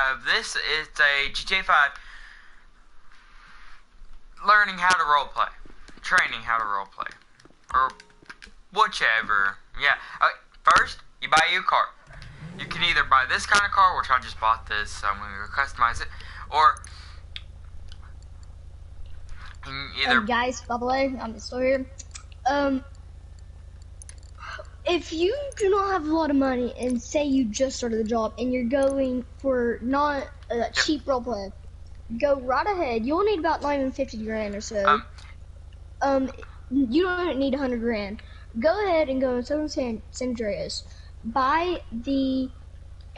Jb32. This is a Gta5 learning how to roleplay, training how to roleplay, or whichever. Yeah. First, you buy you a car. You can either buy this kind of car, which I just bought this, so I'm going to customize it, or either. Guys, by the way, I'm still here. If you do not have a lot of money and say you just started the job and you're going for not a cheap roleplay, go right ahead. You'll need about not even 50 grand or so. You don't need 100 grand. Go ahead and go in San Andreas. Buy the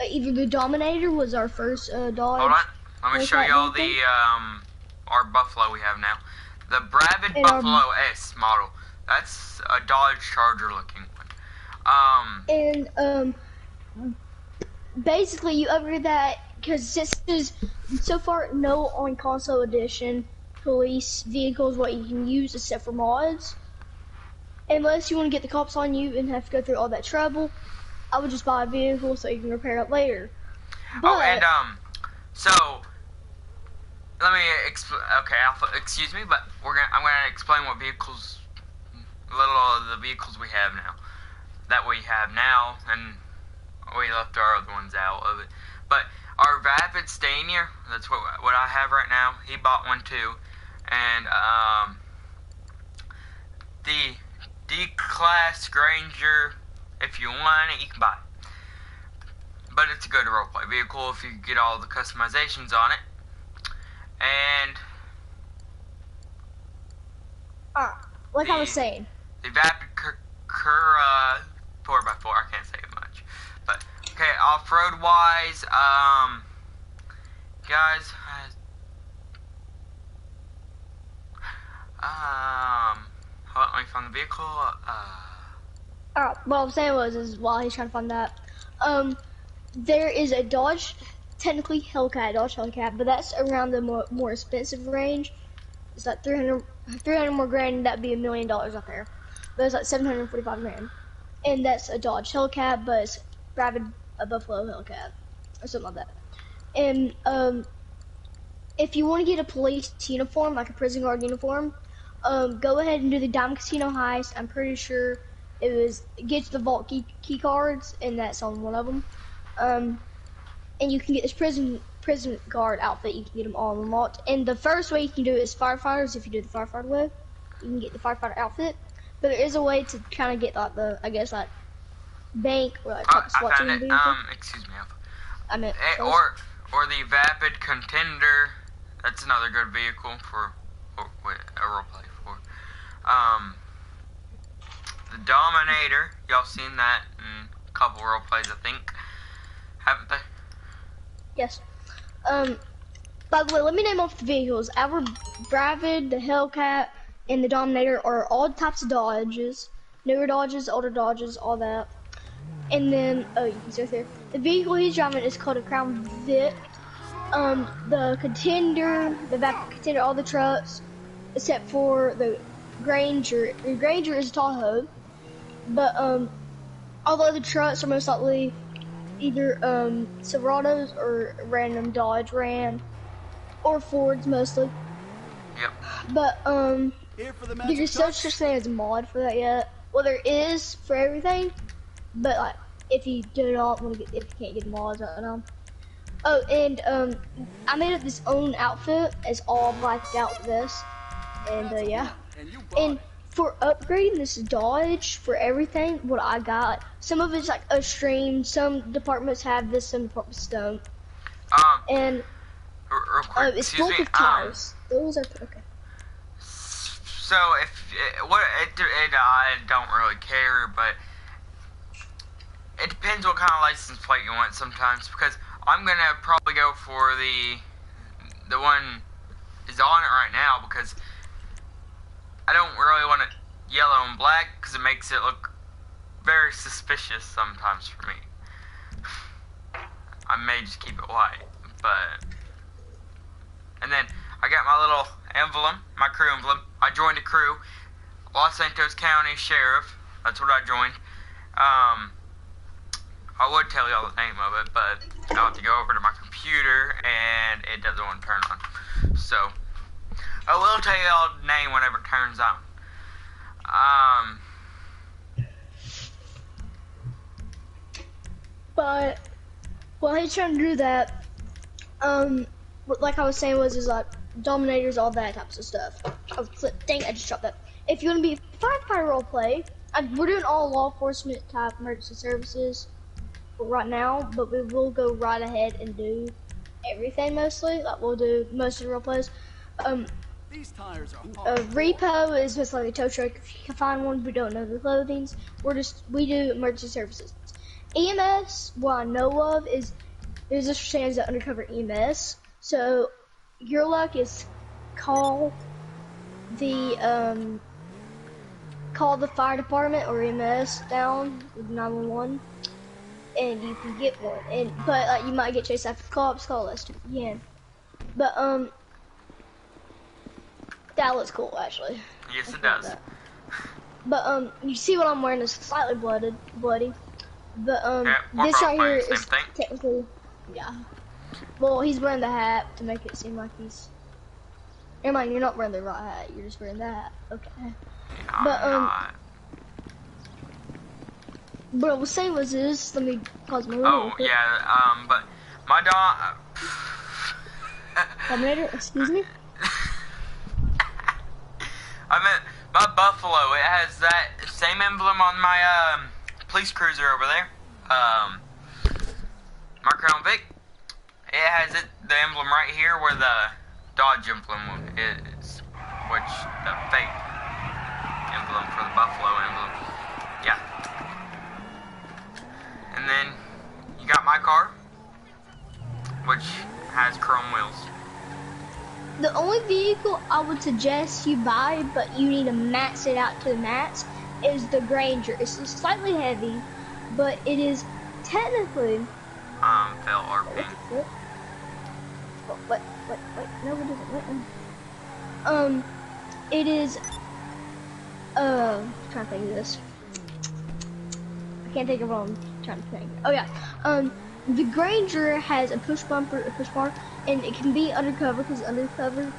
either the Dominator was our first Dodge. Hold on, let me show y'all the our Buffalo we have now. The Bravid Buffalo S model. That's a Dodge Charger looking one. Basically you upgrade that because this is so far no on console edition police vehicles what you can use except for mods. Unless you want to get the cops on you and have to go through all that trouble, I would just buy a vehicle so you can repair it later. But, so let me explain. Okay, excuse me, but I'm gonna explain what vehicles, little of the vehicles we have now. That we have now, and we left our other ones out of it. But our Vapid Stanier, that's what I have right now. He bought one too, and the D-Class Granger, if you want it, you can buy it. But it's a good roleplay vehicle if you get all the customizations on it. And like I was saying, the Vapid 4x4, I can't say it much. But okay, off-road wise, guys, let me find the vehicle. what I'm saying is while he's trying to find that, there is a Dodge, technically Hellcat, Dodge Hellcat, but that's around the more expensive range. It's like 300 more grand, that'd be $1 million up there. But it's like 745 grand. And that's a Dodge Hellcat, but it's Bravid a Buffalo Hellcat, or something like that. And, if you want to get a police uniform, like a prison guard uniform, go ahead and do the Diamond Casino heist. I'm pretty sure it gets the vault key cards, and that's on one of them. And you can get this prison guard outfit. You can get them all unlocked. And the first way you can do it is firefighters. If you do the firefighter way, you can get the firefighter outfit. But there is a way to kind of get like the, I guess like bank or like top SWAT team vehicle. Excuse me. I meant or the Vapid Contender. That's another good vehicle for a roleplay for. The Dominator. Y'all seen that in a couple roleplays, I think, haven't they? Yes. By the way, let me name off the vehicles. Our Bravid, the Hellcat, and the Dominator are all types of Dodges. Newer Dodges, older Dodges, all that. And then, he's right there. The vehicle he's driving is called a Crown Vic. The Contender, the Vapid Contender, all the trucks, except for the Granger. The Granger is Tahoe. But, all the other trucks are most likely either, Silverados or random Dodge Ram. Or Fords, mostly. Yep. But, there's no such thing as a mod for that yet. Well, there is for everything, but like if you do not want to get, if you can't get mods, I don't know. Oh, and I made up this own outfit. It's all blacked out vest, and yeah. And for upgrading this Dodge for everything, what I got, some of it's like a stream. Some departments have this, some departments don't. And real quick, it's full of tires. Those are okay. So I don't really care, but it depends what kind of license plate you want sometimes, because I'm gonna probably go for the one is on it right now, because I don't really want it yellow and black because it makes it look very suspicious sometimes for me. I may just keep it white, but and then I got my little emblem, my crew emblem. I joined a crew, Los Santos County Sheriff. That's what I joined. I would tell y'all the name of it, but I'll have to go over to my computer and it doesn't want to turn on. So I will tell y'all the name whenever it turns on. But while he's trying to do that, like I was saying, is like Dominators, all that types of stuff. Oh, dang, I just dropped that. If you want to be firefighter roleplay, we're doing all law enforcement type emergency services right now, but we will go right ahead and do everything mostly. Like we'll do most of the roleplays. These tires are repo is just like a tow truck. If you can find one, we don't know the clothings. We do emergency services. EMS, what I know of is there's this stands as undercover EMS. So your luck is call the fire department or EMS down with 911, and you can get one. But like you might get chased after the cops. Call us if you can. But that looks cool actually. Yes, it does. But you see what I'm wearing is slightly bloody. But yeah, this right here is thing. technically, yeah. Well, he's wearing the hat to make it seem like he's. Never mind, you're not wearing the right hat. You're just wearing that hat. Okay. Yeah, But I'm not. What I was saying was this. Let me pause my. Oh yeah, but my dog. Dominator, excuse me. I meant my Buffalo. It has that same emblem on my police cruiser over there. My Crown Vic. It has the emblem right here where the Dodge emblem is, which the fake emblem for the Buffalo emblem. Yeah. And then you got my car, which has chrome wheels. The only vehicle I would suggest you buy, but you need to max it out to the max, is the Granger. It's slightly heavy, but it is technically. Fail RP. Wait, no, it isn't. It is. I'm trying to think of this. I can't think of what I'm trying to think. Oh yeah. The Granger has a push bumper, a push bar, and it can be undercover because undercover,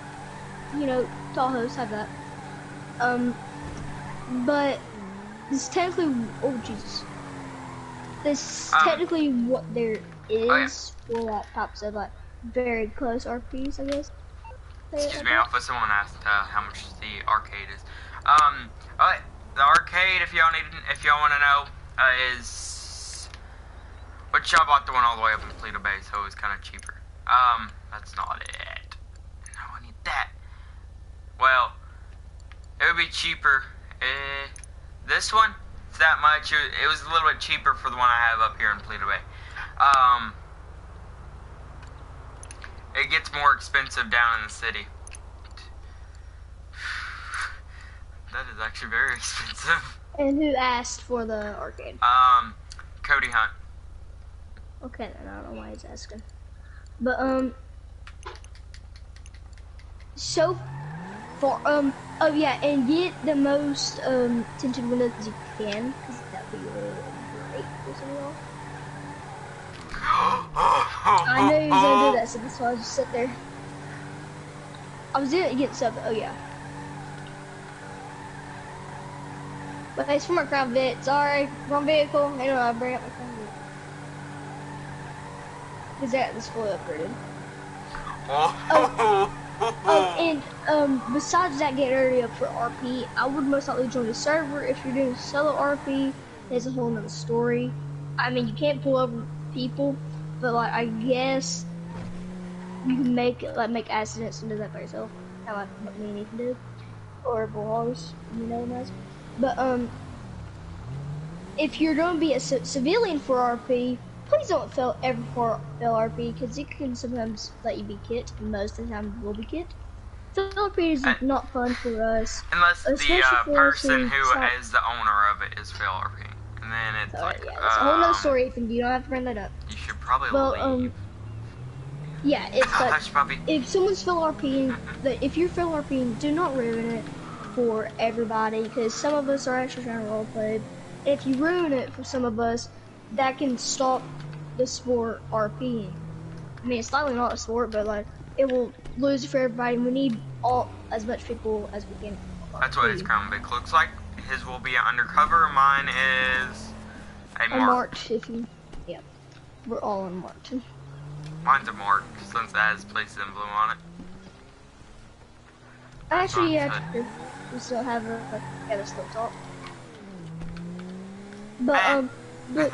you know, Tahoes have that. But this is technically, oh Jesus, this is technically what there is for like types of like very close RPs, I guess. Excuse me, Alpha. Someone asked how much the arcade is. Alright, the arcade, if y'all want to know, is. But y'all bought the one all the way up in Toledo Bay, so it was kind of cheaper. That's not it. No, I need that. Well, it would be cheaper. This one, it's that much. It was a little bit cheaper for the one I have up here in Toledo Bay. It gets more expensive down in the city. That is actually very expensive. And who asked for the arcade? Cody Hunt. Okay, then I don't know why he's asking. But so far, oh yeah, and get the most tinted windows you can, because that would be really great for some of y'all. I know you was gonna do that, so that's why I just sit there. I was doing it against stuff. Oh yeah. But it's from my Crown Vic. Sorry, wrong vehicle. I know I bring up my Crown Vic. Cause that was fully upgraded. And besides that, getting ready up for RP, I would most likely join the server. If you're doing solo RP, there's a whole nother story. I mean, you can't pull over people, but like I guess you can make accidents and do that by yourself. How like what me and Ethan do, or Bullhogs, you know, nice. But if you're going to be a civilian for RP, please don't ever fail RP, because it can sometimes let you be kicked, and most of the time you will be kicked. Fail RP is not fun for us. Unless the person who is the owner of it is fail RP. And then it's like, yeah, it's a whole nother story, Ethan. You don't have to bring that up. You should probably leave. Yeah, it's like, if someone's fail RP, if you're fail RP, do not ruin it for everybody, because some of us are actually trying to roleplay. If you ruin it for some of us, that can stop the sport RPing. I mean, it's slightly not a sport, but like it will lose for everybody. We need as much people as we can. That's what his crown Vic looks like. His will be undercover. Mine is a marked. If you, yeah, we're all unmarked. Mine's a mark since it has place emblem on it. Actually, yeah, we still have a still talk. But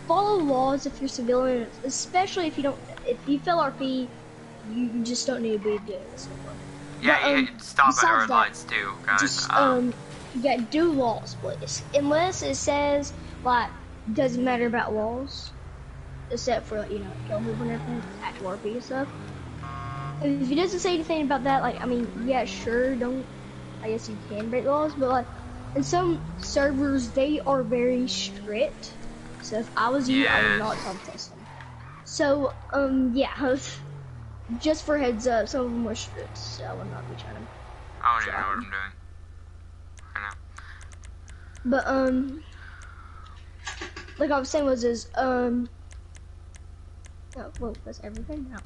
follow laws if you're civilian, especially if you fail RP, you just don't need to be doing this anymore. Yeah, you stop at red lights too, guys. Just yeah, do laws, please. Unless it says like doesn't matter about laws, except for kill move and everything, actual RP and stuff. If it doesn't say anything about that, like I mean, yeah, sure, don't. I guess you can break laws, but like in some servers they are very strict. So if I was you, I would not contest them. So yeah, just for heads up, some of them are strict, so I would not be trying to. I don't even know what I'm doing. I know. But like I was saying oh well, that's everything now.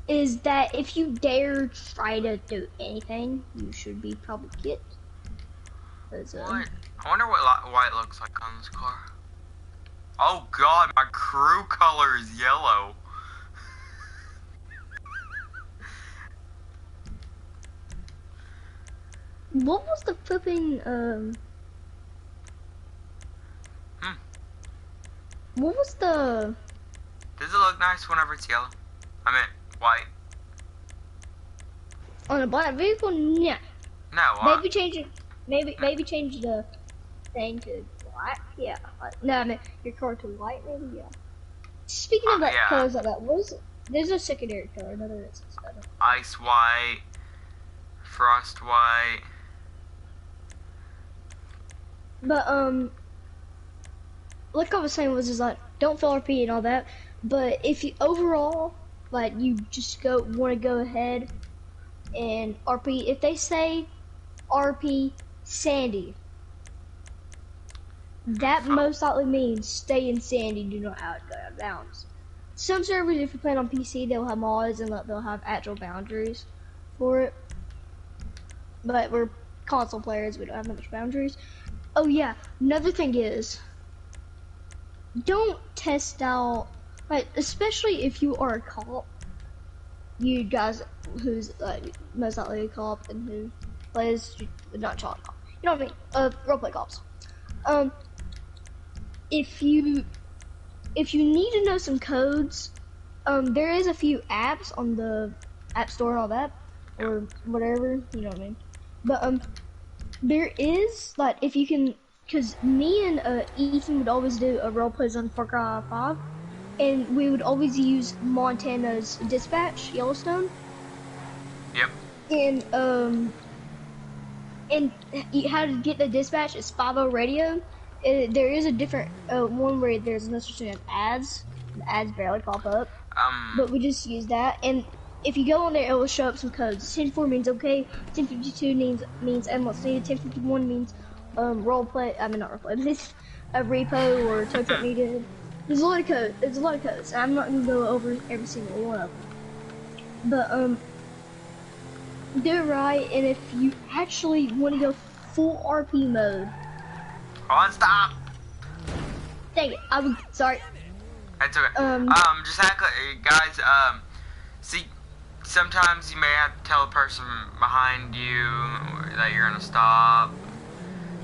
Is that if you dare try to do anything, you should be probably kicked. What? I wonder why it looks like on this car. Oh god, my crew color is yellow. What was the flipping What was the? Does it look nice whenever it's yellow? I mean, white. On a black vehicle? Yeah. No. Maybe change it. Maybe change the thing to black. Yeah. No, I mean your car to white. Maybe. Yeah. Speaking of colors like that, what is it? There's a secondary color. Another instance. Ice white. Frost white. But like I was saying was just like don't fail RP and all that. But if you overall like you just want to go ahead and RP, if they say RP Sandy, that most likely means stay in Sandy, do not go out of bounds. Some servers, if you play on PC, they'll have mods and they'll have actual boundaries for it. But we're console players, we don't have that much boundaries. Oh yeah, another thing is, don't test out, like, especially if you are a cop, you guys who's most likely a cop and who plays, not child cop, you know what I mean, roleplay cops. If you need to know some codes, there is a few apps on the App Store and all that, or whatever, you know what I mean. But there is like if you can, because me and Ethan would always do a roleplays on Gta5, and we would always use Montana's dispatch, Yellowstone. Yep. And how to get the dispatch is 50 radio. There is a different one where there's no such thing as ads. The ads barely pop up. But we just use that, and if you go on there, it will show up some codes. 10.4 means okay. 10.52 means ambulance needed. 10.51 means roleplay. I mean not roleplay. This a repo or tow truck needed. There's a lot of codes. There's a lot of codes. I'm not gonna go over every single one of them. But do it right, and if you actually want to go full RP mode. On stop. Dang it! I was sorry. That's okay. Just guys. See, sometimes you may have to tell the person behind you that you're gonna stop,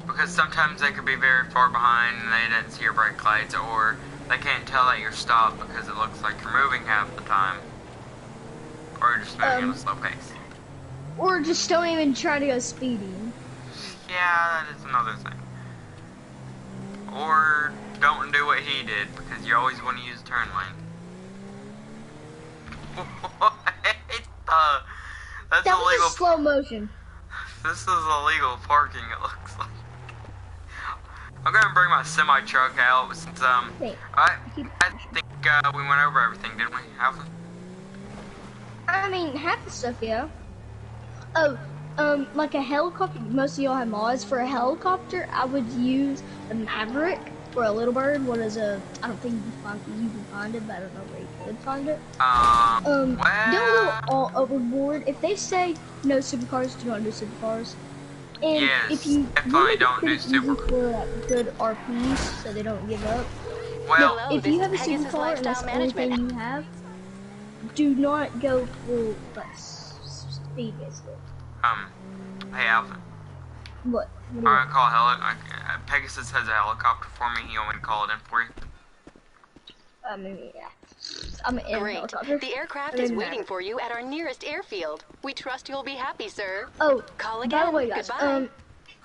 because sometimes they could be very far behind and they didn't see your brake lights, or they can't tell that you're stopped because it looks like you're moving half the time, or you're just moving at a slow pace. Or just don't even try to go speeding. Yeah, that is another thing. Or don't do what he did, because you always want to use turn lane. That's that illegal. was slow motion. This is illegal parking, it looks like. I'm gonna bring my semi truck out since Wait, I think we went over everything, didn't we? Half of I mean half the stuff, yeah. Oh, Like a helicopter, most of y'all have mods. For a helicopter, I would use the Maverick. For a little bird, what is a, I don't think you can find it, but I don't know where you could find it. Don't go Well, all overboard. If they say no supercars, do not do supercars. And if yes, you definitely make it don't do pretty easy super. for like good RPs, so they don't give up. Well, Hello, If this you is have a Pegasus supercar and that's Lifestyle the only thing Management. you have, do not go full like speed basically. hey Alvin, What? What do you I'm want? gonna call Pegasus has a helicopter for me. He want me to call it in for you. I mean, yeah. I'm in a Great. helicopter. The aircraft I is mean, waiting for you at our nearest airfield. We trust you'll be happy, sir. Oh, Call by the again. way, guys, Goodbye.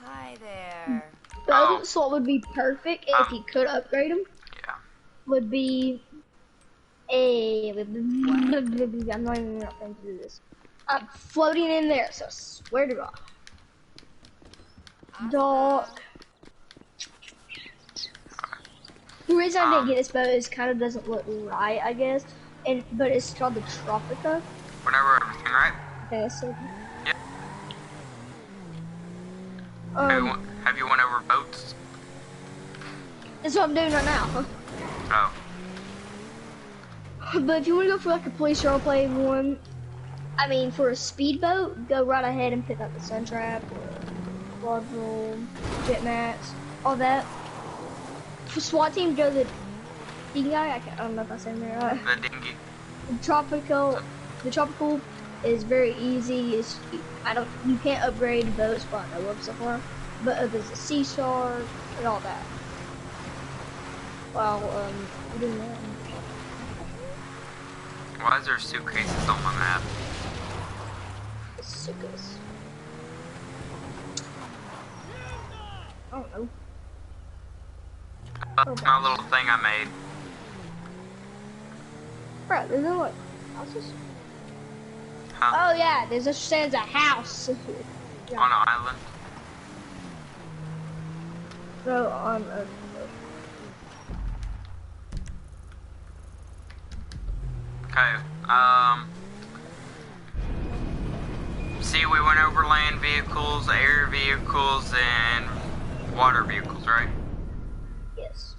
Hi there. the Oh, other slot would be perfect if you could upgrade them. yeah. Would be a. I'm not even going to do this. I'm floating in there, so I swear to God. Dock. The reason I didn't get this boat is kind of doesn't look right, I guess. But it's called the Tropica. Whenever everything, right? I think that's it. Yeah. Have you went over boats? That's what I'm doing right now. Oh. But if you want to go for like a police roleplay one, I mean for a speedboat, go right ahead and pick up the Sun Trap, Quadrille, Jet Max, all that. For SWAT team, go the dinghy. I don't know if I said that right. The dinghy. The tropical is very easy. You can't upgrade boats, but I know of so far. But there's a Sea Shark and all that. Well, we're doing that. Why is there suitcases on my map? Suitcase. I don't know. That's my little thing I made. Bro, there's no like houses. Huh? Oh yeah, there's a stands a house. Yeah. On an island. No, on a. Okay. See, we went over land vehicles, air vehicles, and water vehicles, right? Yes.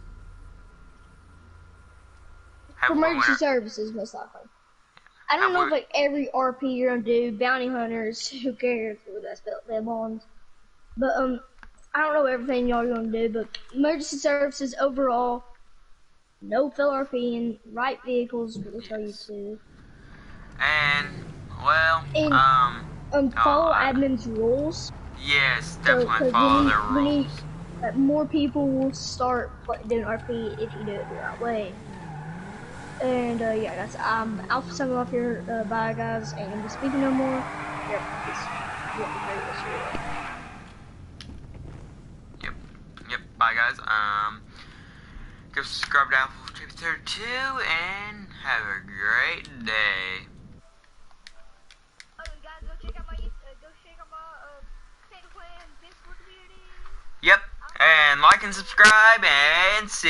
Have For we emergency went- services, most likely. I don't Have know we- if like every RP you're gonna do, bounty hunters, who cares? That's their bonds. But I don't know everything y'all are gonna do, but emergency services overall, no fill RP and right vehicles will tell you to. And well, And follow I- admin's rules. yes, So, definitely follow their we need rules. more people will start doing RP if you do it the right way. And yeah, that's Alpha 7 off here. Bye guys, and I'm speaking no more. Yep, Yep. Bye guys. Go subscribe to Apple jb32 and have a great day. Oh, and guys, go check out my Potato Clan Discord community. Yep. And like and subscribe and see.